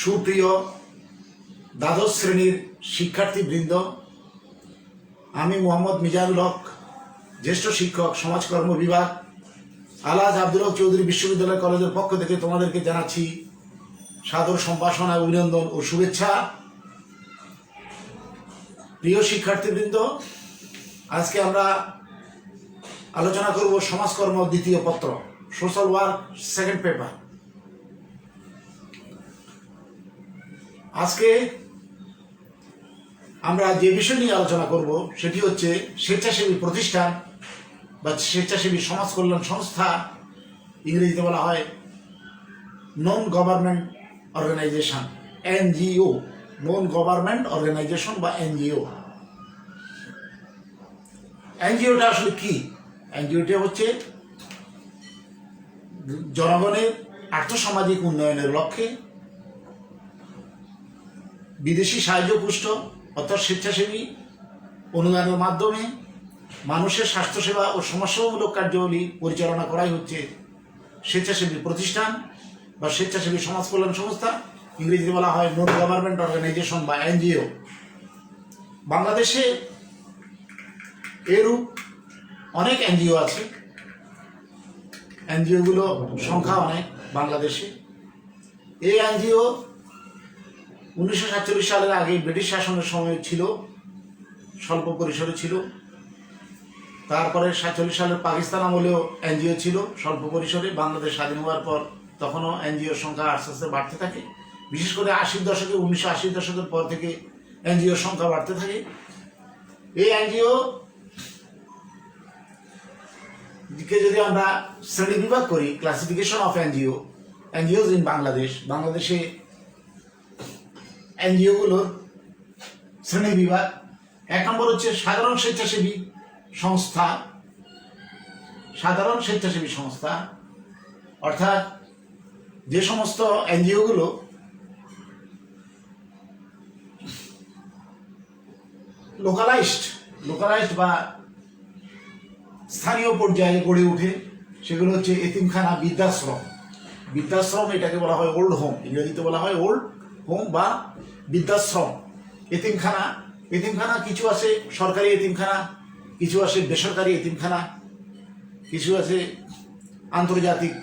সুপ্রিয় দ্বাদশ শ্রেণীর শিক্ষার্থীবৃন্দ, আমি মোহাম্মদ মিজানুল হক, জ্যেষ্ঠ শিক্ষক, সমাজকর্ম বিভাগ, আলহাজ আব্দুল হক চৌধুরী বিশ্ববিদ্যালয় কলেজের পক্ষ থেকে তোমাদেরকে জানাচ্ছি সাদর সম্ভাষণা, অভিনন্দন ও শুভেচ্ছা। প্রিয় শিক্ষার্থীবৃন্দ, আজকে আমরা আলোচনা করব সমাজকর্ম দ্বিতীয় পত্র, সোশ্যাল ওয়ার্ক সেকেন্ড পেপার। আজকে আমরা যে বিষয় নিয়ে আলোচনা করব সেটি হচ্ছে স্বেচ্ছাসেবী প্রতিষ্ঠান বা স্বেচ্ছাসেবী সমাজ কল্যাণ সংস্থা, ইংরেজিতে বলা হয় non government organisation, NGO, non government organisation বা এনজিও। এনজিওটা আসলে কি? এনজিওটা হচ্ছে জনগণের আর্থসামাজিক উন্নয়নের লক্ষ্যে বিদেশি সাহায্য পুষ্ট অর্থাৎ স্বেচ্ছাসেবী অনুদানের মাধ্যমে মানুষের স্বাস্থ্যসেবা ও সমাজসেবামূলক কার্যাবলী পরিচালনা করাই হচ্ছে স্বেচ্ছাসেবী প্রতিষ্ঠান বা স্বেচ্ছাসেবী সমাজ কল্যাণ সংস্থা, ইংরেজিতে বলা হয় নন গভর্নমেন্ট অর্গানাইজেশন বা এনজিও। বাংলাদেশে এরূপ অনেক এনজিও আছে। এনজিওগুলো সংখ্যা অনেক বাংলাদেশে। এই এনজিও 1947 সালের আগে ব্রিটিশ শাসনের সময় ছিল, স্বল্প পরিসরে ছিল। তারপরে 47 সালের পাকিস্তান আমলেও এনজিও ছিল স্বল্প পরিসরে। বাংলাদেশ স্বাধীন হওয়ার পর তখনও এনজিওর সংখ্যা আস্তে আস্তে বাড়তে থাকে। বিশেষ করে 80 দশকে, 1980 দশকের পর থেকে এনজিওর সংখ্যা বাড়তে থাকে। এই এনজিও দিকে যদি আমরা শ্রেণী বিভাগ করি, classification of NGO, NGOs in Bangladesh, বাংলাদেশে এনজিওগুলোর শ্রেণী বিভাগ। 1 নম্বর হচ্ছে সাধারণ স্বেচ্ছাসেবী সংস্থা। সাধারণ স্বেচ্ছাসেবী সংস্থা অর্থাৎ যে সমস্ত এনজিওগুলো লোকালাইজড বা স্থানীয় পর্যায়ে গড়ে ওঠে, সেগুলো হচ্ছে এতিমখানা, বৃদ্ধাশ্রম, এটাকে বলা হয় ওল্ড হোম, ইংরেজিতে বলা হয় ওল্ড হোম বা বৃদ্ধাশ্রম। এতিমখানা কিছু আছে সরকারি এতিমখানা, কিছু আছে বেসরকারি এতিমখানা, কিছু আছে আন্তর্জাতিক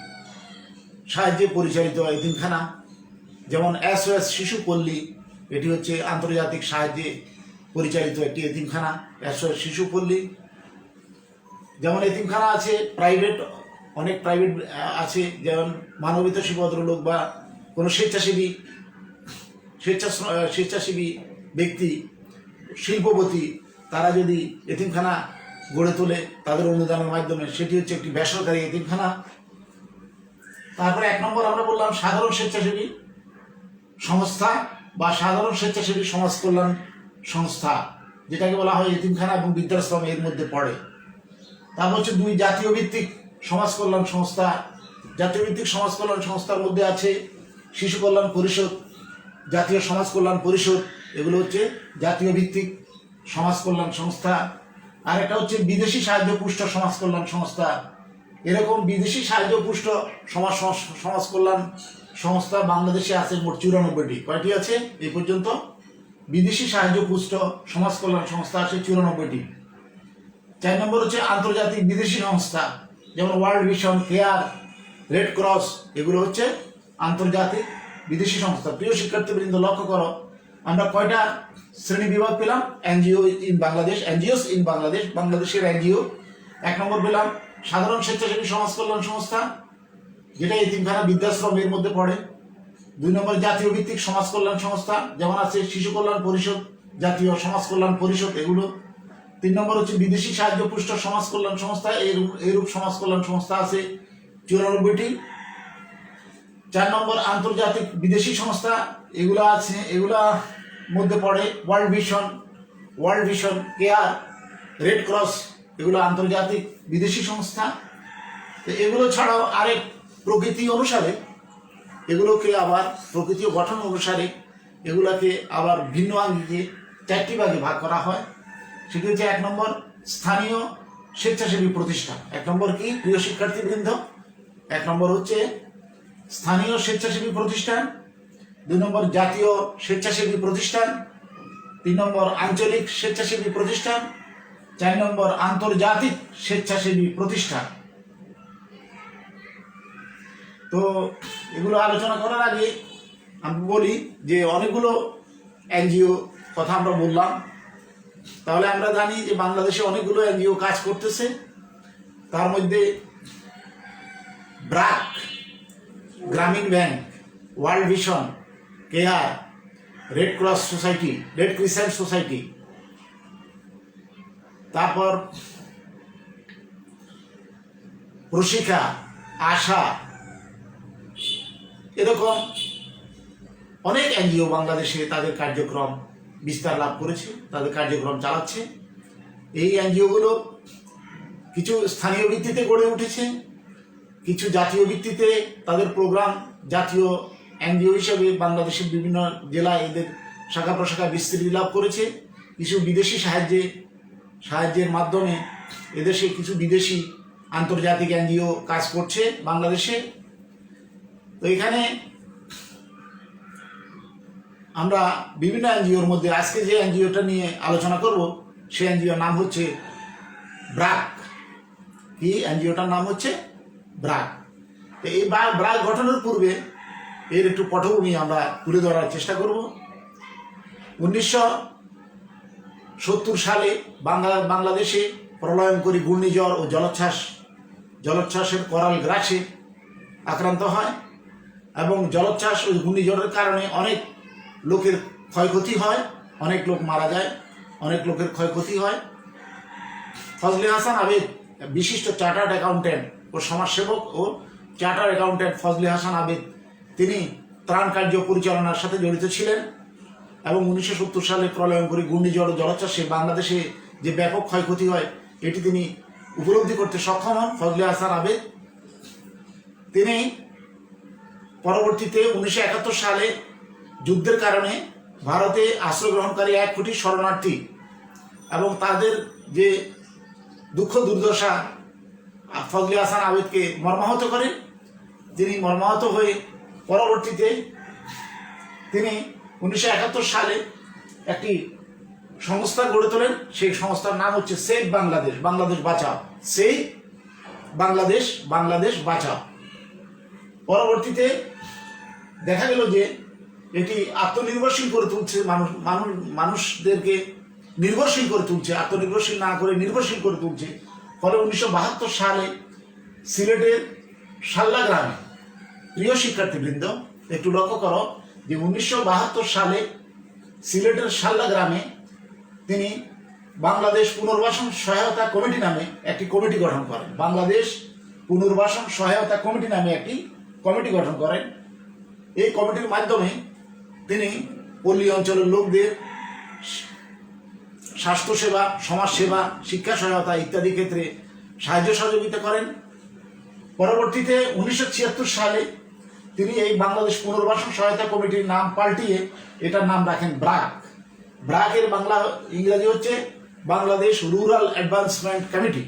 সাহায্যে পরিচালিত এতিমখানা, যেমন SOS শিশু পল্লী, এটি হচ্ছে আন্তর্জাতিক সাহায্যে পরিচালিত একটি এতিমখানা, SOS শিশু পল্লী। যেমন এতিমখানা আছে প্রাইভেট, অনেক প্রাইভেট আছে, যেমন মানবতাসী ভদ্রলোক বা কোনো স্বেচ্ছাসেবী ব্যক্তি, শিল্পপতি, তারা যদি এতিমখানা গড়ে তোলে তাদের অনুদানের মাধ্যমে, সেটি হচ্ছে একটি বেসরকারি এতিমখানা। তারপরে 1 নম্বর আমরা বললাম সাধারণ স্বেচ্ছাসেবী সংস্থা বা সাধারণ স্বেচ্ছাসেবী সমাজ কল্যাণ সংস্থা, যেটাকে বলা হয় এতিমখানা এবং বৃদ্ধাশ্রম এর মধ্যে পড়ে। তারপর হচ্ছে 2 জাতীয় ভিত্তিক সমাজ কল্যাণ সংস্থা। জাতীয় ভিত্তিক সমাজ কল্যাণ সংস্থার মধ্যে আছে শিশু কল্যাণ পরিষদ, জাতীয় সমাজ কল্যাণ পরিষদ, এগুলো হচ্ছে জাতীয় ভিত্তিক সমাজ কল্যাণ সংস্থা। আর একটা হচ্ছে বিদেশি সাহায্য পুষ্ট সমাজ কল্যাণ সংস্থা। এরকম বিদেশি সাহায্য পুষ্ট সমাজ কল্যাণ সংস্থা বাংলাদেশে আছে মোট 94টি। কয়টি আছে এই পর্যন্ত? বিদেশি সাহায্য পুষ্ট সমাজ কল্যাণ সংস্থা আছে 94টি। 4 নম্বর হচ্ছে আন্তর্জাতিক বিদেশি সংস্থা, যেমন world vision, care, red cross, এগুলো হচ্ছে আন্তর্জাতিক বিদেশি সংস্থা। প্রিয় শিক্ষার্থীবৃন্দ, লক্ষ্য করো আমরা কয়টা শ্রেণী বিভাগ পেলাম? এনজিওস ইন বাংলাদেশ, বাংলাদেশের এনজিও। 1 নম্বর পেলাম সাধারণ স্বেচ্ছাসেবী সমাজ কল্যাণ সংস্থা, যেটা এতিমখানা, বৃদ্ধাশ্রম এর মধ্যে পড়ে। 2 নম্বর জাতীয় ভিত্তিক সমাজ কল্যাণ সংস্থা, যেমন আছে শিশু কল্যাণ পরিষদ, জাতীয় সমাজ কল্যাণ পরিষদ, এগুলো। 3 নম্বর হচ্ছে বিদেশি সাহায্য পুষ্ট সমাজ কল্যাণ সংস্থা, এইরূপ সমাজ কল্যাণ সংস্থা আছে 94টি। 4 নম্বর আন্তর্জাতিক বিদেশি সংস্থা, এগুলো আছে, এগুলা মধ্যে পড়ে world vision, care, red cross, এগুলো আন্তর্জাতিক বিদেশি সংস্থা। তো এগুলো ছাড়াও আরেক প্রকৃতি অনুসারে, এগুলোকে আবার প্রকৃতি ও গঠন অনুসারে এগুলাকে আবার ভিন্ন আঙ্গিকে 4টি ভাগে ভাগ করা হয়। সেটি হচ্ছে 1 নম্বর স্থানীয় স্বেচ্ছাসেবী প্রতিষ্ঠান। 1 নম্বর কি প্রিয় শিক্ষার্থীবৃন্দ? 1 নম্বর হচ্ছে স্থানীয় স্বেচ্ছাসেবী প্রতিষ্ঠান। 2 নম্বর জাতীয় স্বেচ্ছাসেবী প্রতিষ্ঠান, 3 নম্বর আঞ্চলিক স্বেচ্ছাসেবী প্রতিষ্ঠান, 4 নম্বর আন্তর্জাতিক স্বেচ্ছাসেবী প্রতিষ্ঠান। তো এগুলো আলোচনা করার আগে আমি বলি যে অনেকগুলো এনজিও কথা আমরা বললাম, তাহলে আমরা জানি যে বাংলাদেশে অনেকগুলো এনজিও কাজ করতেছে। তার মধ্যে ব্র্যাক, গ্রামীণ bank, world vision, care, red cross society, red crescent society, তারপর প্রশিকা, আশা, এরকম অনেক এনজিও বাংলাদেশে তাদের কার্যক্রম বিস্তার লাভ করেছে, তাদের কার্যক্রম চালাচ্ছে। এই এনজিওগুলো কিছু স্থানীয় ভিত্তিতে গড়ে উঠেছে, কিছু জাতীয় ভিত্তিতে তাদের প্রোগ্রাম জাতীয় এনজিও হিসেবে বাংলাদেশের বিভিন্ন জেলায় এদের শাখা প্রশাখা বিস্তৃতি লাভ করেছে। কিছু বিদেশি সাহায্যের মাধ্যমে এদেশে কিছু বিদেশি আন্তর্জাতিক এনজিও কাজ করছে বাংলাদেশে। তো এখানে আমরা বিভিন্ন এনজিওর মধ্যে আজকে যে এনজিওটা নিয়ে আলোচনা করব সেই এনজিওর নাম হচ্ছে ব্র্যাক। কি এনজিওটার নাম হচ্ছে ব্র্যাক। তো এই ব্র্যাক গঠনের পূর্বে এর একটু পটভূমি আমরা তুলে ধরার চেষ্টা করব। 1970 সালে বাংলাদেশে প্রলয়ঙ্করী ঘূর্ণিঝড় ও জলোচ্ছ্বাসের করাল গ্রাসে আক্রান্ত হয় এবং জলোচ্ছ্বাস ও ঘূর্ণিঝড়ের কারণে অনেক লোকের ক্ষয়ক্ষতি হয়, অনেক লোক মারা যায়, অনেক লোকের ক্ষয়ক্ষতি হয়। ফজলে হাসান আবেদ, বিশিষ্ট চার্টার্ড অ্যাকাউন্ট্যান্ট ও সমাজসেবক ও চার্টার্ড অ্যাকাউন্ট্যান্ট ফজলে হাসান আবেদ, তিনি ত্রাণ কার্য পরিচালনার সাথে জড়িত ছিলেন এবং 1970 সালে প্রলয়ঙ্করী ঘূর্ণিঝড় ও জলোচ্ছ্বাসে বাংলাদেশে যে ব্যাপক ক্ষয়ক্ষতি হয় এটি তিনি উপলব্ধি করতে সক্ষম হন। ফজলে হাসান আবেদ তিনি পরবর্তীতে 1971 সালে যুদ্ধের কারণে ভারতে আশ্রয় গ্রহণকারী 1 কোটি শরণার্থী এবং তাদের যে দুঃখ দুর্দশা ফজলে হাসান আবেদকে মর্মাহত করেন। তিনি মর্মাহত হয়ে পরবর্তীতে তিনি 1971 সালে একটি সংস্থা গড়ে তোলেন। সেই সংস্থার নাম হচ্ছে সেভ বাংলাদেশ, বাংলাদেশ বাঁচাও, সেভ বাংলাদেশ, বাংলাদেশ বাঁচাও। পরবর্তীতে দেখা গেল যে এটি আত্মনির্ভরশীল করে তুলছে, মানুষদেরকে নির্ভরশীল করে তুলছে, আত্মনির্ভরশীল না করে নির্ভরশীল করে তুলছে। ফলে 1972 সালে সিলেটের শাল্লা গ্রামে, প্রিয় শিক্ষার্থীবৃন্দ একটু লক্ষ্য করো যে 1972 সালে সিলেটের শাল্লা গ্রামে তিনি বাংলাদেশ পুনর্বাসন সহায়তা কমিটি নামে একটি কমিটি গঠন করেন। বাংলাদেশ পুনর্বাসন সহায়তা কমিটি নামে একটি কমিটি গঠন করেন। এই কমিটির মাধ্যমে তিনি পল্লী অঞ্চলের লোকদের স্বাস্থ্যসেবা, সমাজসেবা, শিক্ষা সহায়তা ইত্যাদি ক্ষেত্রে সাহায্য সহযোগিতা করেন। পরবর্তীতে 1976 সালে তিনি এই বাংলাদেশ পুনর্বাসন সহায়তা কমিটির নাম পাল্টিয়ে এটার নাম রাখেন ব্র্যাক। ব্র্যাকের বাংলা ইংরেজি হচ্ছে বাংলাদেশ রুরাল অ্যাডভান্সমেন্ট কমিটি।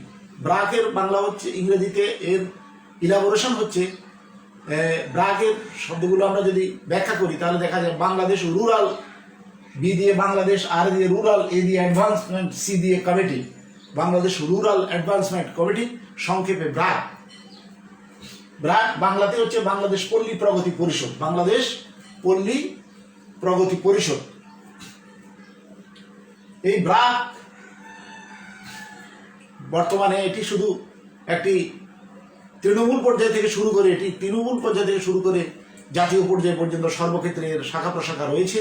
ব্র্যাকের বাংলা হচ্ছে ইংরেজিতে এর ইলাবোরেশন হচ্ছে, ব্র্যাকের শব্দগুলো আমরা যদি ব্যাখ্যা করি তাহলে দেখা যায় বাংলাদেশ রুরাল, বি দিয়ে বাংলাদেশ, আর দিয়ে রুরাল, এ দিয়ে অ্যাডভান্সমেন্ট, সি দিয়ে committee, Bangladesh rural advancement committee, সংক্ষেপে ব্র্যাক। ব্র্যাক বাংলাতে হচ্ছে বাংলাদেশ পল্লী প্রগতি পরিষদ, বাংলাদেশ পল্লী প্রগতি পরিষদ। এই ব্র্যাক বর্তমানে এটি শুধু একটি তৃণমূল পর্যায় থেকে শুরু করে জাতীয় পর্যায় পর্যন্ত সর্বক্ষেত্রে এর শাখা প্রশাখা রয়েছে।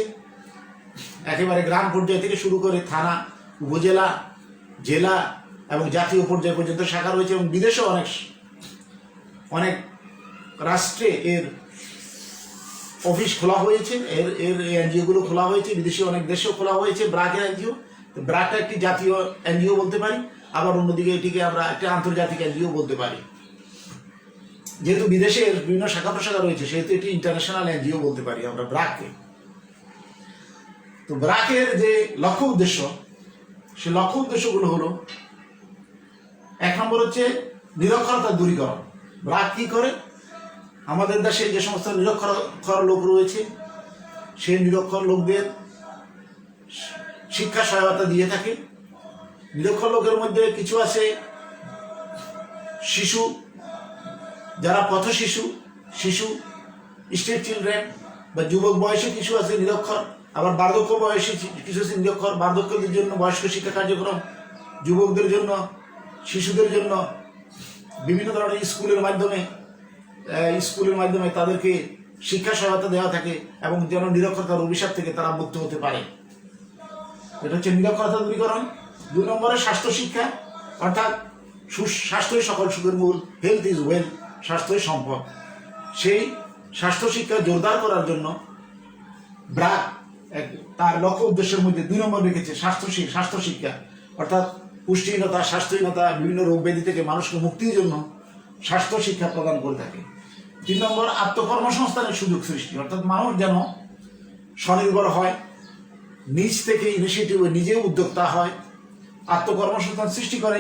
একেবারে গ্রাম পর্যায় থেকে শুরু করে থানা, উপজেলা, জেলা এবং জাতীয় পর্যায় পর্যন্ত শাখা রয়েছে এবং বিদেশেও অনেক রাষ্ট্রে এর অফিস খোলা হয়েছে, এর এনজিওগুলো খোলা হয়েছে, বিদেশি অনেক দেশেও খোলা হয়েছে ব্র্যাকের এনজিও। ব্র্যাকটা একটি জাতীয় এনজিও বলতে পারি, আবার অন্যদিকে এটিকে আমরা একটা আন্তর্জাতিক এনজিও বলতে পারি। যেহেতু বিদেশের বিভিন্ন শাখা প্রশাখা রয়েছে সেহেতু এটি ইন্টারন্যাশনাল এনজিও বলতে পারি আমরা ব্র্যাককে। তো ব্র্যাকের যে লক্ষ্য উদ্দেশ্য, সে লক্ষ্য উদ্দেশ্যগুলো হলো, 1 নম্বর হচ্ছে নিরক্ষরতা দূরীকরণ। ব্র্যাক কি করে? আমাদের দেশে যে সমস্ত নিরক্ষর লোক রয়েছে সেই নিরক্ষর লোকদের শিক্ষা সহায়তা দিয়ে থাকে। নিরক্ষর লোকের মধ্যে কিছু আছে শিশু, যারা পথ শিশু, স্ট্রিট চিলড্রেন বা যুবক বয়সে কিছু আছে নিরক্ষর, আবার বার্ধক্য বয়সে কিছু আছে নিরক্ষর। বার্ধক্যদের জন্য বয়স্ক শিক্ষা কার্যক্রম, যুবকদের জন্য, শিশুদের জন্য বিভিন্ন ধরনের স্কুলের মাধ্যমে তাদেরকে শিক্ষা সহায়তা দেওয়া থাকে এবং যেন নিরক্ষরতার অভিশাপ থেকে তারা মুক্ত হতে পারে। এটা হচ্ছে নিরক্ষরতা দূরীকরণ। 2 নম্বরে স্বাস্থ্য শিক্ষা, অর্থাৎ স্বাস্থ্যই সকল সুখের মূল, হেলথ ইজ ওয়েলথ, স্বাস্থ্যই সম্পদ। সেই স্বাস্থ্য শিক্ষা জোরদার করার জন্য ব্র্যাক তার লক্ষ্য উদ্দেশ্যের মধ্যে 2 নম্বর রেখেছে স্বাস্থ্য শিক্ষা, অর্থাৎ পুষ্টিহীনতা, স্বাস্থ্যহীনতা, বিভিন্ন রোগ ব্যাধি থেকে মানুষকে মুক্তির জন্য স্বাস্থ্য শিক্ষা প্রদান করে থাকে। 3 নম্বর আত্মকর্মসংস্থানের সুযোগ সৃষ্টি, অর্থাৎ মানুষ যেন স্বনির্ভর হয়, নিজ থেকে ইনিশিয়েটিভে নিজে উদ্যোক্তা হয়, আত্মকর্মসংস্থান সৃষ্টি করে।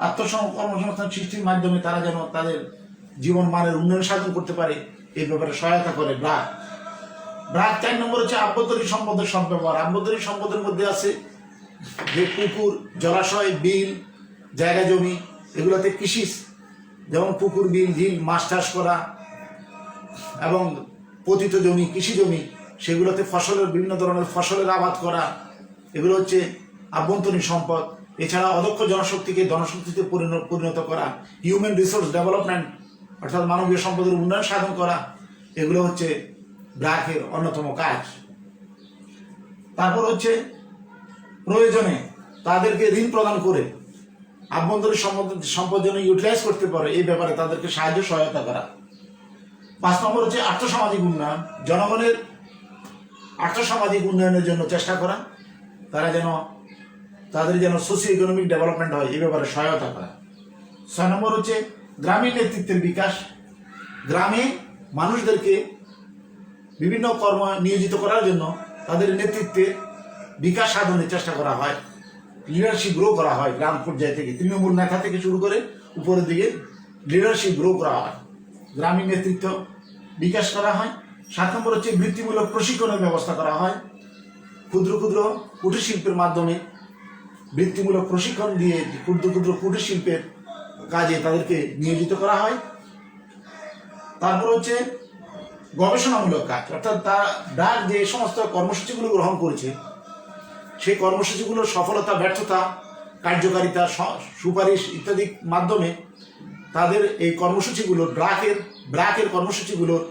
আত্মকর্মসংস্থান সৃষ্টির মাধ্যমে তারা যেন তাদের জীবন মানের উন্নয়ন সাধন করতে পারে, এই ব্যাপারে সহায়তা করে ব্র্যাক। 4 নম্বর হচ্ছে আভ্যন্তরীণ সম্পদের সদ্ব্যবহার। আভ্যন্তরীণ সম্পদের মধ্যে আছে যে পুকুর, জলাশয়, বিল, জায়গা জমি, এগুলোতে কৃষি, যেমন পুকুর, বিল, ঝিল, মাছ চাষ করা এবং পতিত জমি, কৃষি জমি, সেগুলোতে বিভিন্ন ধরনের ফসলের আবাদ করা, এগুলো হচ্ছে আভ্যন্তরীণ সম্পদ। এছাড়া অদক্ষ জনশক্তিকে জনশক্তিতে পরিণত করা, হিউম্যান রিসোর্স ডেভেলপমেন্ট, অর্থাৎ মানবীয় সম্পদের উন্নয়ন সাধন করা, এগুলো হচ্ছে ব্র্যাকের অন্যতম কাজ। তারপর হচ্ছে প্রয়োজনে তাদেরকে ঋণ প্রদান করে আভ্যন্তরীণ সম্পদ যেন ইউটিলাইজ করতে পারে, এই ব্যাপারে তাদেরকে সহায়তা করা। 5 নম্বর হচ্ছে আর্থসামাজিক উন্নয়ন, জনগণের আর্থসামাজিক উন্নয়নের জন্য চেষ্টা করা, তাদের যেন সোশিও ইকোনমিক ডেভেলপমেন্ট হয়, এই ব্যাপারে সহায়তা করা। 6 নম্বর হচ্ছে গ্রামীণ নেতৃত্বের বিকাশ, গ্রামে মানুষদেরকে বিভিন্ন কর্ম নিয়োজিত করার জন্য তাদের নেতৃত্বে বিকাশ সাধনের চেষ্টা করা হয়, লিডারশিপ গ্রো করা হয় গ্রাম পর্যায় থেকে, তৃণমূল নেতা থেকে শুরু করে উপরের দিকে লিডারশিপ গ্রো করা হয়, গ্রামীণ নেতৃত্ব বিকাশ করা হয়। 7 নম্বর হচ্ছে বৃত্তিমূলক প্রশিক্ষণের ব্যবস্থা করা হয়, ক্ষুদ্র কুটির শিল্পের মাধ্যমে বৃত্তিমূলক প্রশিক্ষণ দিয়ে ক্ষুদ্র কুটির শিল্পের কাজে তাদেরকে নিয়োজিত করা হয়। তারপর হচ্ছে গবেষণামূলক কাজ, অর্থাৎ ব্র্যাক যে সমস্ত কর্মসূচিগুলো গ্রহণ করেছে, সেই কর্মসূচিগুলোর সফলতা, ব্যর্থতা, কার্যকারিতা, সুপারিশ ইত্যাদির মাধ্যমে তাদের এই কর্মসূচিগুলোর ব্র্যাকের কর্মসূচিগুলোর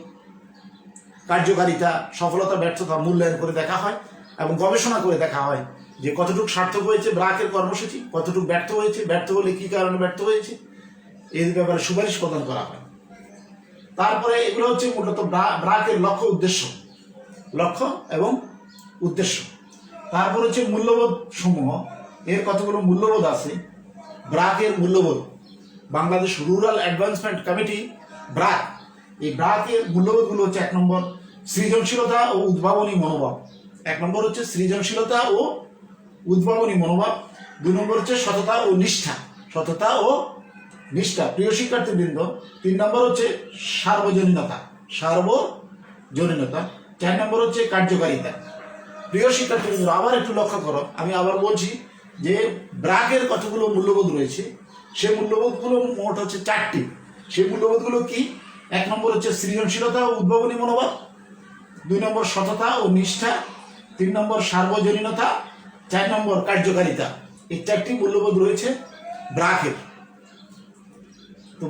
কার্যকারিতা, সফলতা, ব্যর্থতা মূল্যায়ন করে দেখা হয় এবং গবেষণা করে দেখা হয় যে কতটুকু সার্থক হয়েছে ব্র্যাকের কর্মসূচি, কতটুকু ব্যর্থ হয়েছে, ব্যর্থ হলে কী কারণে ব্যর্থ হয়েছে, এই ব্যাপারে সুপারিশ প্রদান করা হয়। তারপরে এগুলো হচ্ছে মূলত ব্র্যাকের লক্ষ্য এবং উদ্দেশ্য। তারপর হচ্ছে মূল্যবোধ সমূহ, এর কতগুলো মূল্যবোধ আছে। ব্র্যাকের মূল্যবোধ, Bangladesh rural advancement committee BRAC, এই ব্র্যাকের মূল্যবোধগুলো হচ্ছে 1 নম্বর সৃজনশীলতা ও উদ্ভাবনী মনোভাব, 1 নম্বর হচ্ছে সৃজনশীলতা ও উদ্ভাবনী মনোভাব। 2 নম্বর হচ্ছে সততা ও নিষ্ঠা, প্রিয় শিক্ষার্থীবৃন্দ। 3 নম্বর হচ্ছে সার্বজনীনতা। 4 নম্বর হচ্ছে কার্যকারিতা। প্রিয় শিক্ষার্থীবৃন্দ, আবার একটু লক্ষ্য করো, আমি আবার বলছি যে ব্র্যাকের কতগুলো মূল্যবোধ রয়েছে, সেই মূল্যবোধগুলো মোট হচ্ছে 4টি। সেই মূল্যবোধগুলো কি? 1 নম্বর হচ্ছে সৃজনশীলতা ও উদ্ভাবনী মনোভাব, 2 নম্বর সততা ও নিষ্ঠা, 3 নম্বর সার্বজনীনতা, 4 নম্বর কার্যকারিতা। এই 4টি মূল্যবোধ রয়েছে ব্র্যাকের। তো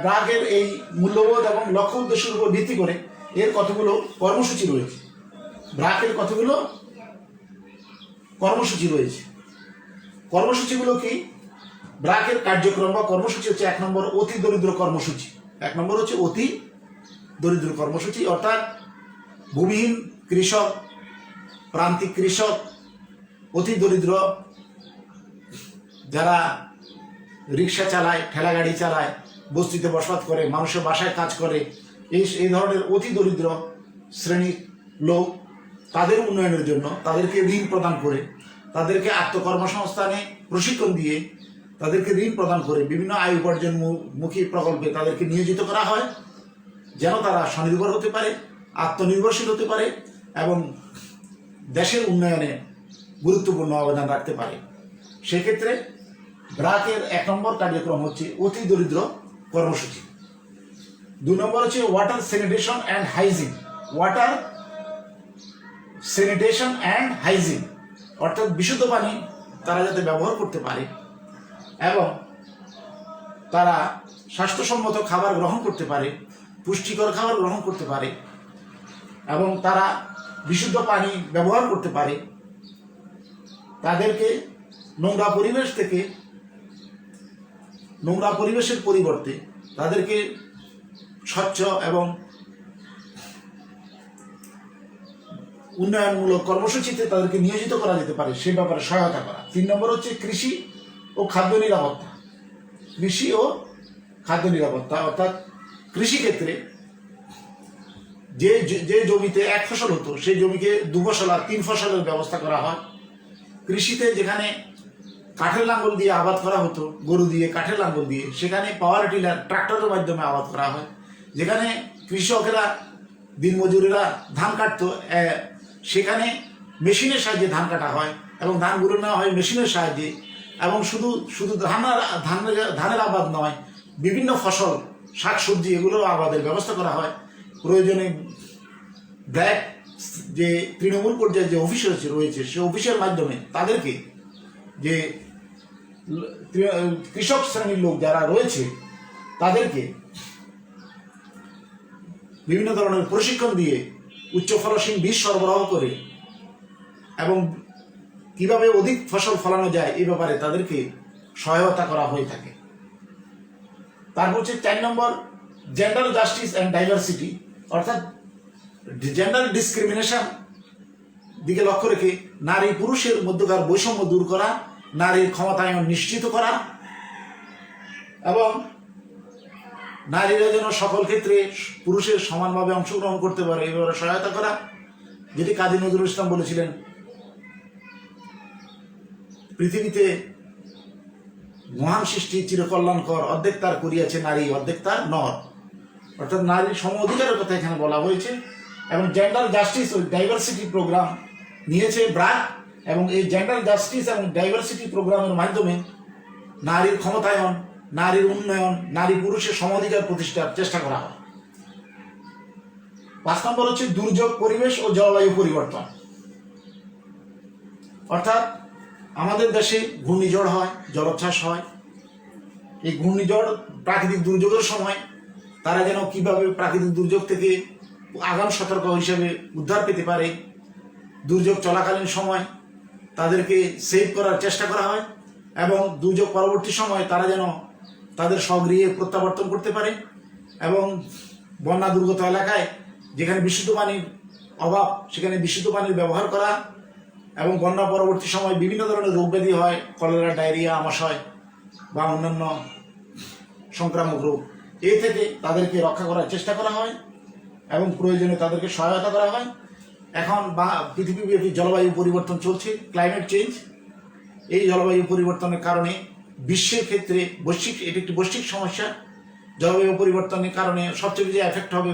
ব্র্যাকের এই মূল্যবোধ এবং লক্ষ্য উদ্দেশ্যের উপর ভিত্তি করে এর কতগুলো কর্মসূচি রয়েছে। ব্র্যাকের কতগুলো কর্মসূচি রয়েছে। কর্মসূচিগুলো কি? ব্র্যাকের কার্যক্রম বা কর্মসূচি হচ্ছে 1 নম্বর অতি দরিদ্র কর্মসূচি। 1 নম্বর হচ্ছে অতি দরিদ্র কর্মসূচি, অর্থাৎ ভূমিহীন কৃষক, প্রান্তিক কৃষক, অতি দরিদ্র, যারা রিক্সা চালায়, ঠেলাগাড়ি চালায়, বস্তিতে বসবাস করে, মানুষের বাসায় কাজ করে, এই ধরনের অতি দরিদ্র শ্রেণীর লোক, তাদের উন্নয়নের জন্য তাদেরকে ঋণ প্রদান করে, তাদেরকে আত্মকর্মসংস্থানে প্রশিক্ষণ দিয়ে তাদেরকে ঋণ প্রদান করে বিভিন্ন আয় উপার্জনমুখী প্রকল্পে তাদেরকে নিয়োজিত করা হয়, যেন তারা স্বনির্ভর হতে পারে, আত্মনির্ভরশীল হতে পারে এবং দেশের উন্নয়নে গুরুত্বপূর্ণ অবদান রাখতে পারে। সেক্ষেত্রে ব্র্যাকের 1 নম্বর কার্যক্রম হচ্ছে অতি দরিদ্র কর্মসূচি। 2 নম্বর হচ্ছে water sanitation and hygiene. Water sanitation and hygiene অর্থাৎ বিশুদ্ধ পানি তারা যাতে ব্যবহার করতে পারে এবং তারা স্বাস্থ্যসম্মত খাবার গ্রহণ করতে পারে, পুষ্টিকর খাবার গ্রহণ করতে পারে এবং তারা বিশুদ্ধ পানি ব্যবহার করতে পারে, তাদেরকে নোংরা পরিবেশের পরিবর্তে তাদেরকে স্বচ্ছ এবং উন্নয়নমূলক কর্মসূচিতে তাদেরকে নিয়োজিত করা যেতে পারে, সে ব্যাপারে সহায়তা করা। 3 নম্বর হচ্ছে কৃষি ও খাদ্য নিরাপত্তা। কৃষি ও খাদ্য নিরাপত্তা অর্থাৎ কৃষিক্ষেত্রে যে জমিতে 1 ফসল হতো সেই জমিকে 2 ফসল আর 3 ফসলের ব্যবস্থা করা হয়। কৃষিতে যেখানে কাঠের লাঙ্গল দিয়ে আবাদ করা হতো, গরু দিয়ে কাঠের লাঙ্গল দিয়ে, সেখানে পাওয়ার টিলার ট্রাক্টরের মাধ্যমে আবাদ করা হয়। যেখানে কৃষকেরা দিনমজুরেরা ধান কাটতো, সেখানে মেশিনের সাহায্যে ধান কাটা হয় এবং ধানগুলো নেওয়া হয় মেশিনের সাহায্যে। এবং শুধু ধানের আবাদ নয়, বিভিন্ন ফসল, শাকসবজি এগুলো আবাদের ব্যবস্থা করা হয়। প্রয়োজনে ব্র্যাক যে তৃণমূল পর্যায়ে যে অফিস রয়েছে সে অফিসের মাধ্যমে তাদেরকে যে কৃষক শ্রেণীর লোক যারা রয়েছে তাদেরকে বিভিন্ন ধরনের প্রশিক্ষণ দিয়ে উচ্চ ফলনশীল বীজ সরবরাহ করে এবং কিভাবে অধিক ফসল ফলানো যায় এই ব্যাপারে তাদেরকে সহায়তা করা হয়ে থাকে। তারপর হচ্ছে 4 নম্বর জেন্ডার জাস্টিস অ্যান্ড ডাইভার্সিটি অর্থাৎ জেন্ডার ডিসক্রিমিনেশন দিকে লক্ষ্য রেখে নারী পুরুষের মধ্যকার বৈষম্য দূর করা, নারীর ক্ষমতায়ন নিশ্চিত করা এবং নারীরা যেন সকল ক্ষেত্রে পুরুষের সমানভাবে অংশগ্রহণ করতে পারে এই ব্যাপারে সহায়তা করা। যেটি কাজী নজরুল ইসলাম বলেছিলেন, পৃথিবীতে মহান সৃষ্টি চিরকল্যাণকর, অর্ধেক তার করিয়াছে নারী, অর্ধেক তার নর। অর্থাৎ নারীর সম অধিকারের কথা এখানে বলা হয়েছে। এবং জেন্ডার জাস্টিস ও ডাইভার্সিটি প্রোগ্রাম নিয়েছে ব্র্যাক এবং এই জেন্ডার জাস্টিস এবং ডাইভার্সিটি প্রোগ্রামের মাধ্যমে নারীর ক্ষমতায়ন, নারীর উন্নয়ন, নারী পুরুষের সম অধিকার প্রতিষ্ঠার চেষ্টা করা হয়। 5 নম্বর হচ্ছে দুর্যোগ, পরিবেশ ও জলবায়ু পরিবর্তন। অর্থাৎ আমাদের দেশে ঘূর্ণিঝড় হয়, জলোচ্ছ্বাস হয়। এই ঘূর্ণিঝড় প্রাকৃতিক দুর্যোগের সময় তারা যেন কিভাবে প্রাকৃতিক দুর্যোগ থেকে আগাম সতর্ক হিসেবে উদ্ধার পেতে পারে, দুর্যোগ চলাকালীন সময় তাদেরকে সেভ করার চেষ্টা করা হয় এবং দুর্যোগ পরবর্তী সময় তারা যেন তাদের স্বগৃহে প্রত্যাবর্তন করতে পারে এবং বন্যা দুর্গত এলাকায় যেখানে বিশুদ্ধ পানির অভাব সেখানে বিশুদ্ধ পানির ব্যবহার করা এবং বন্যা পরবর্তী সময় বিভিন্ন ধরনের রোগ ব্যাধি হয়, কলেরা, ডায়রিয়া, আমাশয় বা অন্যান্য সংক্রামক রোগ, এই থেকে তাদেরকে রক্ষা করার চেষ্টা করা হয় এবং প্রয়োজনে তাদেরকে সহায়তা করা হয়। এখন পৃথিবীব্যাপী জলবায়ু পরিবর্তন চলছে, ক্লাইমেট চেঞ্জ। এই জলবায়ু পরিবর্তনের কারণে বিশ্বের ক্ষেত্রে এটি একটি বৈশ্বিক সমস্যা। জলবায়ু পরিবর্তনের কারণে সবচেয়ে বেশি এফেক্ট হবে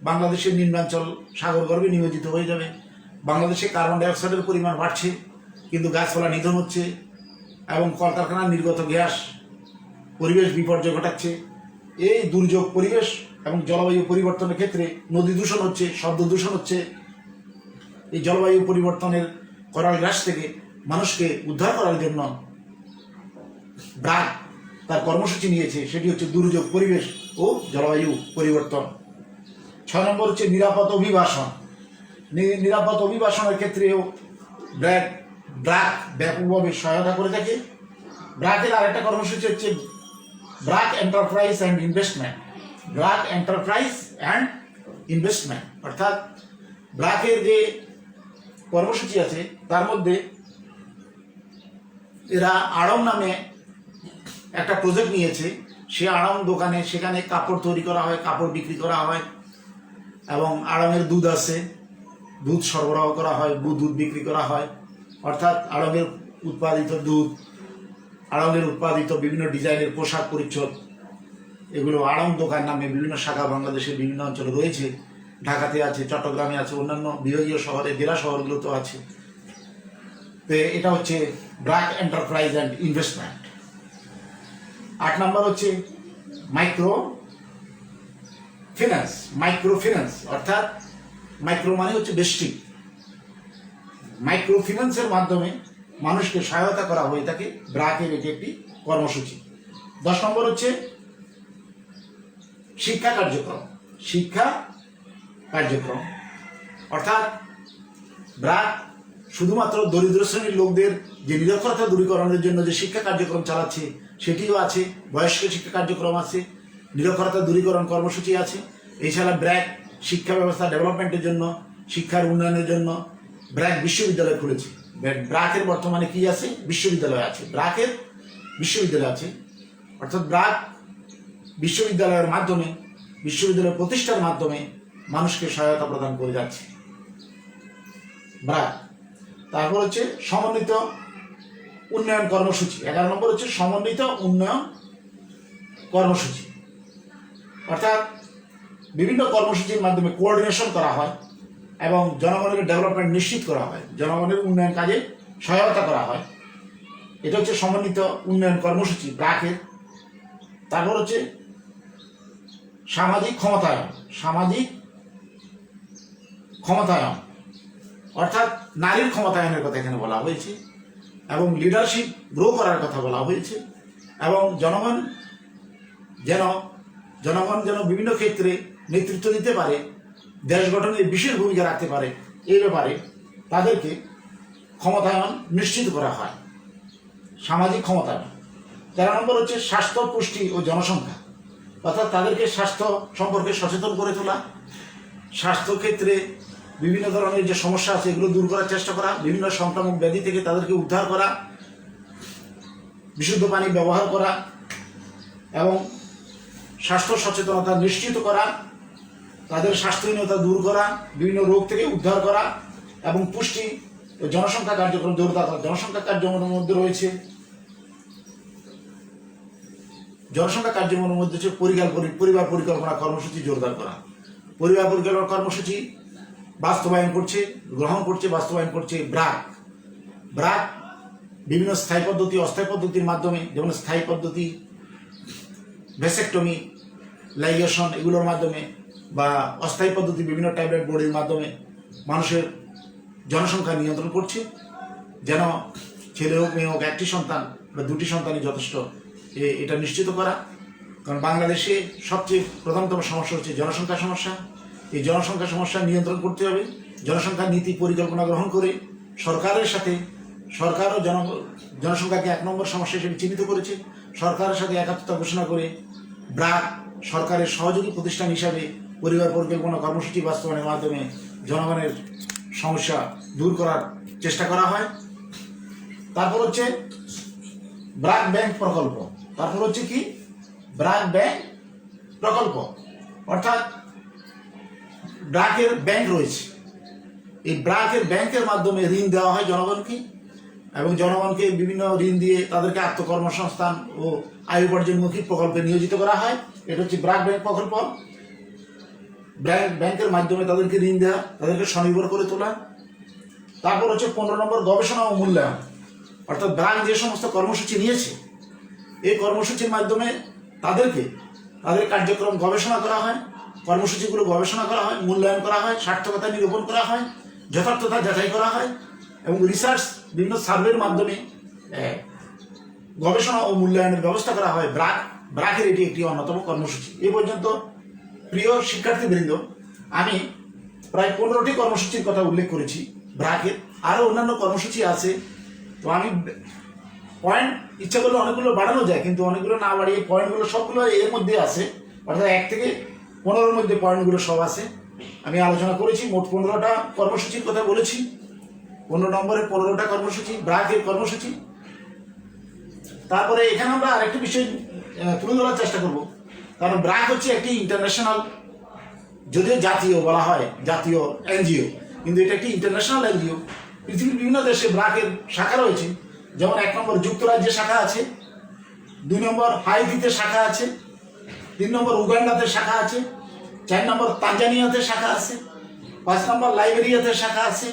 বাংলাদেশের নিম্নাঞ্চল সাগরগর্ভে নিমজ্জিত হয়ে যাবে। বাংলাদেশে কার্বন ডাইঅক্সাইডের পরিমাণ বাড়ছে, কিন্তু গাছপালা নিধন হচ্ছে এবং কলকারখানার নির্গত গ্যাস পরিবেশ বিপর্যয় ঘটাচ্ছে। এই দুর্যোগ, পরিবেশ এবং জলবায়ু পরিবর্তনের ক্ষেত্রে নদী দূষণ হচ্ছে, শব্দ দূষণ হচ্ছে। এই জলবায়ু পরিবর্তনের করাল গ্রাস থেকে মানুষকে উদ্ধার করার জন্য ব্র্যাক তার কর্মসূচি নিয়েছে, সেটি হচ্ছে দুর্যোগ, পরিবেশ ও জলবায়ু পরিবর্তন। 6 নম্বর হচ্ছে নিরাপদ অভিবাসন। নিরাপদ অভিবাসনের ক্ষেত্রেও ব্র্যাক ব্যাপকভাবে সহায়তা করে থাকে। ব্র্যাকের আরেকটা কর্মসূচি হচ্ছে BRAC enterprise and investment. BRAC enterprise and investment অর্থাৎ ব্র্যাকের যে কর্মসূচি আছে তার মধ্যে এরা আড়ং নামে একটা প্রজেক্ট নিয়েছে। সে আড়ং দোকানে সেখানে কাপড় তৈরি করা হয়, কাপড় বিক্রি করা হয় এবং আড়ংয়ের দুধ আছে, দুধ সরবরাহ করা হয়, দুধ বিক্রি করা হয়। অর্থাৎ আড়ংয়ের উৎপাদিত দুধ, আড়ংয়ের উৎপাদিত বিভিন্ন ডিজাইনের পোশাক পরিচ্ছদ, এগুলো আড়ং দোকান নামে বিভিন্ন শাখা বাংলাদেশের বিভিন্ন অঞ্চলে রয়েছে। ঢাকাতে আছে, চট্টগ্রামে আছে, অন্যান্য বিভাগীয় শহরে, জেলা শহরগুলোতেও আছে। তো এটা হচ্ছে ব্র্যাক এন্টারপ্রাইজ অ্যান্ড ইনভেস্টমেন্ট। 8 নম্বর হচ্ছে মাইক্রো ফিন্যান্স। মাইক্রো ফিন্যান্স অর্থাৎ মাইক্রো মানে হচ্ছে বেষ্টিক। মাইক্রো ফিন্যান্সের মাধ্যমে মানুষকে সহায়তা করা হয়ে থাকে। ব্র্যাকের এটি একটি কর্মসূচি। 10 নম্বর হচ্ছে শিক্ষা কার্যক্রম। শিক্ষা কার্যক্রম অর্থাৎ ব্র্যাক শুধুমাত্র দরিদ্র শ্রেণীর লোকদের যে নিরক্ষরতা দূরীকরণের জন্য যে শিক্ষা কার্যক্রম চালাচ্ছে সেটিও আছে, বয়স্ক শিক্ষা কার্যক্রম আছে, নিরক্ষরতা দূরীকরণ কর্মসূচি আছে। এছাড়া ব্র্যাক শিক্ষা ব্যবস্থা ডেভেলপমেন্টের জন্য, শিক্ষার উন্নয়নের জন্য ব্র্যাক বিশ্ববিদ্যালয় খুলেছে। ব্র্যাকের বর্তমানে কি আছে? বিশ্ববিদ্যালয় আছে। ব্র্যাকের বিশ্ববিদ্যালয় আছে, অর্থাৎ ব্র্যাক বিশ্ববিদ্যালয়ের মাধ্যমে, বিশ্ববিদ্যালয় প্রতিষ্ঠার মাধ্যমে মানুষকে সহায়তা প্রদান করে যাচ্ছে ব্র্যাক। তারপর হচ্ছে সমন্বিত উন্নয়ন কর্মসূচি। 11 নম্বর হচ্ছে সমন্বিত উন্নয়ন কর্মসূচি, অর্থাৎ বিভিন্ন কর্মসূচির মাধ্যমে কোঅর্ডিনেশন করা হয় এবং জনগণের ডেভেলপমেন্ট নিশ্চিত করা হয়, জনগণের উন্নয়ন কাজে সহায়তা করা হয়। এটা হচ্ছে সমন্বিত উন্নয়ন কর্মসূচি ব্র্যাকের। তারপর হচ্ছে সামাজিক ক্ষমতায়ন। সামাজিক ক্ষমতায়ন অর্থাৎ নারীর ক্ষমতায়নের কথা এখানে বলা হয়েছে এবং লিডারশিপ গ্রো করার কথা বলা হয়েছে এবং জনগণ যেন বিভিন্ন ক্ষেত্রে নেতৃত্ব দিতে পারে, দেশ গঠনে বিশেষ ভূমিকা রাখতে পারে, এই ব্যাপারে তাদেরকে ক্ষমতায়ন নিশ্চিত করা হয়। সামাজিক ক্ষমতায়ন। 13 নম্বর হচ্ছে স্বাস্থ্য, পুষ্টি ও জনসংখ্যা, অর্থাৎ তাদেরকে স্বাস্থ্য সম্পর্কে সচেতন করে তোলা, স্বাস্থ্য ক্ষেত্রে বিভিন্ন ধরনের যে সমস্যা আছে এগুলো দূর করার চেষ্টা করা, বিভিন্ন সংক্রামক ব্যাধি থেকে তাদেরকে উদ্ধার করা, বিশুদ্ধ পানি ব্যবহার করা এবং স্বাস্থ্য সচেতনতা নিশ্চিত করা, তাদের স্বাস্থ্যহীনতা দূর করা, বিভিন্ন রোগ থেকে উদ্ধার করা এবং পুষ্টি ও জনসংখ্যা কার্যক্রম জোরদার করা। জনসংখ্যা কার্যক্রমের মধ্যে রয়েছে পরিবার পরিকল্পনা কর্মসূচি জোরদার করা। পরিবার পরিকল্পনা কর্মসূচি বাস্তবায়ন করছে ব্র্যাক। ব্র্যাক বিভিন্ন স্থায়ী পদ্ধতি, অস্থায়ী পদ্ধতির মাধ্যমে, যেমন স্থায়ী পদ্ধতি ভ্যাসেক্টমি, লাইগেশন, এগুলোর মাধ্যমে বা অস্থায়ী পদ্ধতি বিভিন্ন ট্যাবলেট বড়ির মাধ্যমে মানুষের জনসংখ্যা নিয়ন্ত্রণ করছে, যেন ছেলে হোক মেয়ে হোক একটি সন্তান বা দুটি সন্তানই যথেষ্ট, এটা নিশ্চিত করা। কারণ বাংলাদেশে সবচেয়ে প্রধানতম সমস্যা হচ্ছে জনসংখ্যা সমস্যা। এই জনসংখ্যা সমস্যা নিয়ন্ত্রণ করতে হবে। জনসংখ্যা নীতি পরিকল্পনা গ্রহণ করে সরকারের সাথে, সরকারও জনসংখ্যাকে 1 নম্বর সমস্যা হিসেবে চিহ্নিত করেছে। সরকারের সাথে একাত্মতা ঘোষণা করে ব্র্যাক সরকারের সহযোগী প্রতিষ্ঠান হিসাবে পরিবার পরিকল্পনা কর্মসূচি বাস্তবায়নের মাধ্যমে জনগণের সমস্যা দূর করার চেষ্টা করা হয়। তারপর হচ্ছে ব্র্যাক ব্যাংক প্রকল্প। তারপর হচ্ছে কি ব্র্যাক ব্যাংক প্রকল্প, অর্থাৎ ব্র্যাকের ব্যাংক রয়েছে। এই ব্র্যাকের ব্যাংকের মাধ্যমে ঋণ দেওয়া হয় জনগণকে এবং জনগণকে বিভিন্ন ঋণ দিয়ে তাদেরকে আত্মকর্মসংস্থান ও আয় উপার্জনমুখী প্রকল্পে নিয়োজিত করা হয়। এটা হচ্ছে ব্র্যাক ব্যাংক প্রকল্প। ব্যাংকের মাধ্যমে তাদেরকে ঋণ দেওয়া, তাদেরকে স্বনির্ভর করে তোলা। তারপর হচ্ছে 15 নম্বর গবেষণা ও মূল্যায়ন, অর্থাৎ ব্র্যাক যে সমস্ত কর্মসূচি নিয়েছে এই কর্মসূচির মাধ্যমে তাদের কার্যক্রম গবেষণা করা হয়, কর্মসূচিগুলো গবেষণা করা হয়, মূল্যায়ন করা হয়, সার্থকতা নিরূপণ করা হয়, যথার্থতা যাচাই করা হয় এবং রিসার্চ বিভিন্ন সার্ভের মাধ্যমে গবেষণা ও মূল্যায়নের ব্যবস্থা করা হয়। ব্র্যাকের এটি একটি অন্যতম কর্মসূচি। এই পর্যন্ত প্রিয় শিক্ষার্থীবৃন্দ, আমি প্রায় 15টি কর্মসূচির কথা উল্লেখ করেছি ব্র্যাকের। আরও অন্যান্য কর্মসূচি আছে, তো আমি পয়েন্ট ইচ্ছা করলে অনেকগুলো বাড়ানো যায়, কিন্তু অনেকগুলো না বাড়িয়ে পয়েন্টগুলো সবগুলো এর মধ্যে আছে, অর্থাৎ 1 থেকে 15-র মধ্যে পয়েন্টগুলো সব আছে। আমি আলোচনা করেছি, মোট 15টা কর্মসূচির কথা বলেছি। 15 নম্বরে 15টা কর্মসূচি ব্র্যাকের কর্মসূচি। তারপরে এখানে আমরা আরেকটি বিষয় তুলে ধরার চেষ্টা করব, কারণ ব্র্যাক হচ্ছে একটি ইন্টারন্যাশনাল, যদিও জাতীয় বলা হয়, জাতীয় এনজিও, কিন্তু এটা একটি ইন্টারন্যাশনাল এনজিও। পৃথিবীর বিভিন্ন দেশে ব্র্যাকের শাখা রয়েছে। যেমন 1 নম্বর যুক্তরাজ্যে শাখা আছে, 2 নম্বর হাইতিতে শাখা আছে, 3 নম্বর উগান্ডাতে শাখা আছে, 4 নম্বর তানজানিয়াতে শাখা আছে, 5 নম্বর লাইবেরিয়াতে শাখা আছে,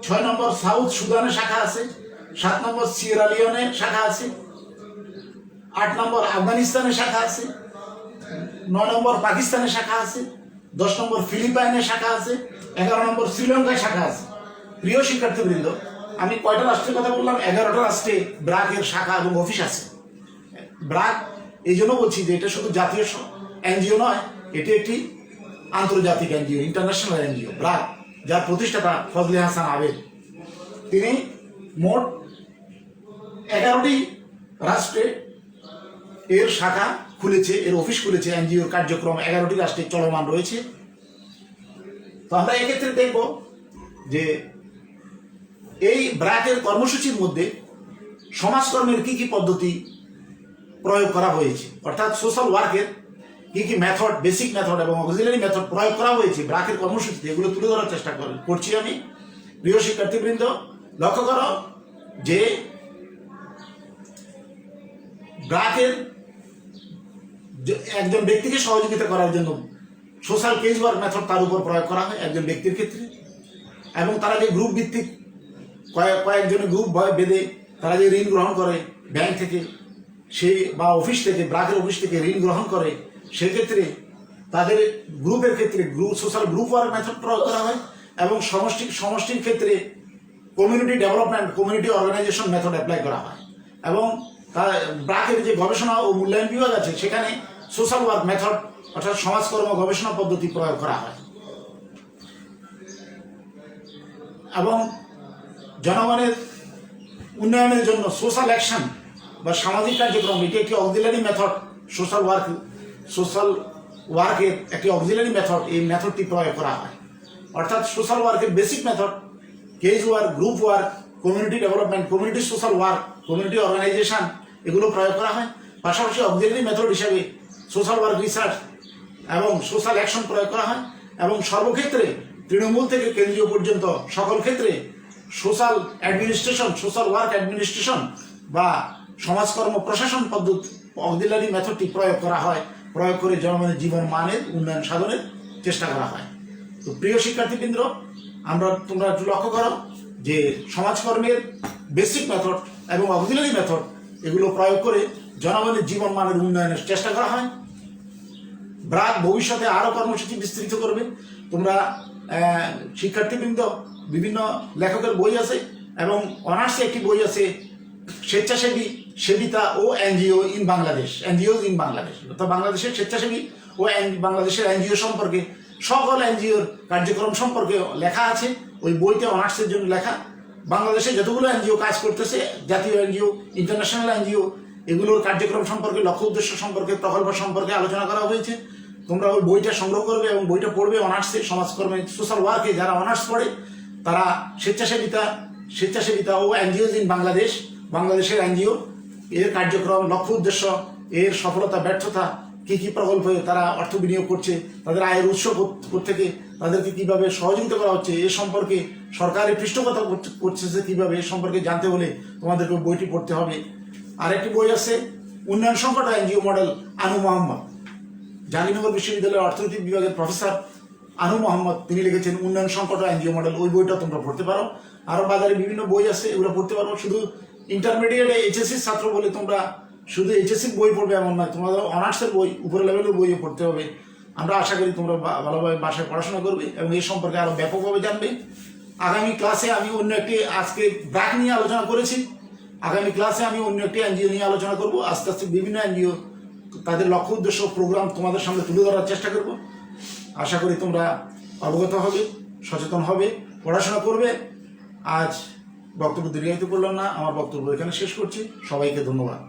6 নম্বর সাউথ সুদানে শাখা আছে, 7 নম্বর সিয়েরা লিওনে শাখা আছে, 8 নম্বর আফগানিস্তানে শাখা আছে, 9 নম্বর পাকিস্তানে শাখা আছে, 10 নম্বর ফিলিপাইনে শাখা আছে, 11 নম্বর শ্রীলঙ্কায় শাখা আছে। প্রিয় শিক্ষার্থীবৃন্দ, আমি কয়টা রাষ্ট্রের কথা বললাম? 11টা রাষ্ট্রে ব্র্যাকের শাখা এবং অফিস আছে। ব্র্যাক এই জন্য বলছি যে এটা শুধু জাতীয় এনজিও নয়, এটি একটি আন্তর্জাতিক এনজিও, ইন্টারন্যাশনাল এনজিও। ব্র্যাক, যার প্রতিষ্ঠাতা ফজলে হাসান আবেদ, তিনি মোট 11টি রাষ্ট্রে এর শাখা খুলেছে, এর অফিস খুলেছে। এনজিওর কার্যক্রম 11টি রাষ্ট্রে চলমান রয়েছে। তো আমরা এক্ষেত্রে দেখব যে এই ব্র্যাকের কর্মসূচির মধ্যে সমাজকর্মের কি কি পদ্ধতি প্রয়োগ করা হয়েছে, অর্থাৎ সোশ্যাল ওয়ার্কের কি কি মেথড, বেসিক মেথড এবং অক্সিলারি মেথড প্রয়োগ করা হয়েছে ব্র্যাকের কর্মসূচিতে, এগুলো তুলে ধরার চেষ্টা করছি আমি। প্রিয় শিক্ষার্থীবৃন্দ, লক্ষ্য করো যে ব্র্যাকের একজন ব্যক্তিকে সহযোগিতা করার জন্য সোশ্যাল কেজ ওয়ার্ক মেথড তার উপর প্রয়োগ করা হয় একজন ব্যক্তির ক্ষেত্রে, এবং তারা যে গ্রুপ ভিত্তিক কয়েকজনের গ্রুপ বেঁধে তারা যে ঋণ গ্রহণ করে ব্যাংক থেকে, সেই বা অফিস থেকে, ব্র্যাকের অফিস থেকে ঋণ গ্রহণ করে, সেক্ষেত্রে তাদের গ্রুপের ক্ষেত্রে সোশ্যাল গ্রুপ ওয়ার্ক মেথড প্রয়োগ করা হয়, এবং সমষ্টির ক্ষেত্রে community development, community organisation method apply করা হয়। এবং ব্র্যাকের যে গবেষণা ও মূল্যায়ন বিভাগ আছে, সেখানে সোশ্যাল ওয়ার্ক মেথড অর্থাৎ সমাজকর্ম গবেষণা পদ্ধতি প্রয়োগ করা হয়। এবং জনগণের উন্নয়নের জন্য সোশ্যাল অ্যাকশন বা সামাজিক কার্যক্রম, এটি একটি অক্সিলারি মেথড। সোশ্যাল ওয়ার্কের একটি অক্সিলারি মেথড, এই মেথডটি প্রয়োগ করা হয়। অর্থাৎ সোশ্যাল ওয়ার্কের basic method case work, group work, community development, community social work, community organisation, এগুলো প্রয়োগ করা হয়। পাশাপাশি অক্সিলারি মেথড হিসাবে সোশ্যাল ওয়ার্ক রিসার্চ এবং সোশ্যাল অ্যাকশন প্রয়োগ করা হয়। এবং সর্বক্ষেত্রে তৃণমূল থেকে কেন্দ্রীয় পর্যন্ত সকল ক্ষেত্রে social administration, social work administration বা সমাজকর্ম প্রশাসন পদ্ধতি অক্সিলারি মেথডটি প্রয়োগ করা হয়। প্রয়োগ করে জনগণের জীবন মানের উন্নয়ন সাধনের চেষ্টা করা হয়। তো প্রিয় শিক্ষার্থীবৃন্দ, তোমরা একটু লক্ষ্য করো যে সমাজকর্মের বেসিক মেথড এবং অক্সিলারি মেথড এগুলো প্রয়োগ করে জনগণের জীবন মানের উন্নয়নের চেষ্টা করা হয়। ব্র্যাক ভবিষ্যতে আরও কর্মসূচি বিস্তৃত করবে। তোমরা শিক্ষার্থীবৃন্দ, বিভিন্ন লেখকের বই আছে এবং অনার্সে একটি বই আছে, স্বেচ্ছাসেবী সেবিতা ও NGO in Bangladesh, NGOs in Bangladesh, অর্থাৎ বাংলাদেশের স্বেচ্ছাসেবী ও বাংলাদেশের এনজিও সম্পর্কে, সকল এনজিওর কার্যক্রম সম্পর্কে লেখা আছে। ওই বইতে অনার্সের জন্য লেখা। বাংলাদেশে যতগুলো এনজিও কাজ করতেছে, জাতীয় এনজিও, ইন্টারন্যাশনাল এনজিও, এগুলোর কার্যক্রম সম্পর্কে, লক্ষ্য উদ্দেশ্য সম্পর্কে, প্রকল্প সম্পর্কে আলোচনা করা হয়েছে। তোমরা ওই বইটা সংগ্রহ করবে এবং বইটা পড়বে। অনার্সে সমাজকর্মে, সোশ্যাল ওয়ার্কে যারা অনার্স পড়ে, তারা স্বেচ্ছাসেবিতা ও এনজিওজ ইন বাংলাদেশ, বাংলাদেশের এনজিও, এর কার্যক্রম, লক্ষ্য উদ্দেশ্য, এর সফলতা ব্যর্থতা, কি কি প্রকল্পে তারা অর্থ বিনিয়োগ করছে, তাদের আয়ের উৎস থেকে তাদেরকে কিভাবে সহযোগিতা করা হচ্ছে, এ সম্পর্কে সরকারের পৃষ্ঠপোষকতা করছে কিভাবে, এ সম্পর্কে জানতে হলে তোমাদেরকে বইটি পড়তে হবে। আর একটি বই আছে উন্নয়ন সংকট এনজিও মডেল, আনু মোহাম্মদ, জাহাঙ্গীরনগর বিশ্ববিদ্যালয়ের অর্থনীতি বিভাগের প্রফেসর আনু মোহাম্মদ, তিনি লিখেছেন উন্নয়ন সংকট এনজিও মডেল। ওই বইটা তোমরা পড়তে পারো। আরও বাজারে বিভিন্ন বই আছে, এগুলো পড়তে পারো। শুধু ইন্টারমিডিয়েটে এইচএসসির ছাত্র বলে তোমরা শুধু এইচএসসির বই পড়বে এমন নয়, তোমাদের অনার্সের বই, উপরের লেভেলের বইও পড়তে হবে। আমরা আশা করি তোমরা ভালোভাবে বাসায় পড়াশোনা করবে এবং এই সম্পর্কে আরও ব্যাপকভাবে জানবে। আগামী ক্লাসে আমি অন্য একটি, আজকে ব্র্যাক নিয়ে আলোচনা করেছি, আগামী ক্লাসে আমি অন্য একটি এনজিও নিয়ে আলোচনা করব। আস্তে আস্তে বিভিন্ন এনজিও তাদের লক্ষ্য উদ্দেশ্য, প্রোগ্রাম তোমাদের সামনে তুলে ধরার চেষ্টা করব। আশা করি তোমরা অবগত হবে, সচেতন হবে, পড়াশোনা করবে। আজ বক্তব্য দীর্ঘায়িত করলাম না, আমার বক্তব্য এখানে শেষ করছি। সবাইকে ধন্যবাদ।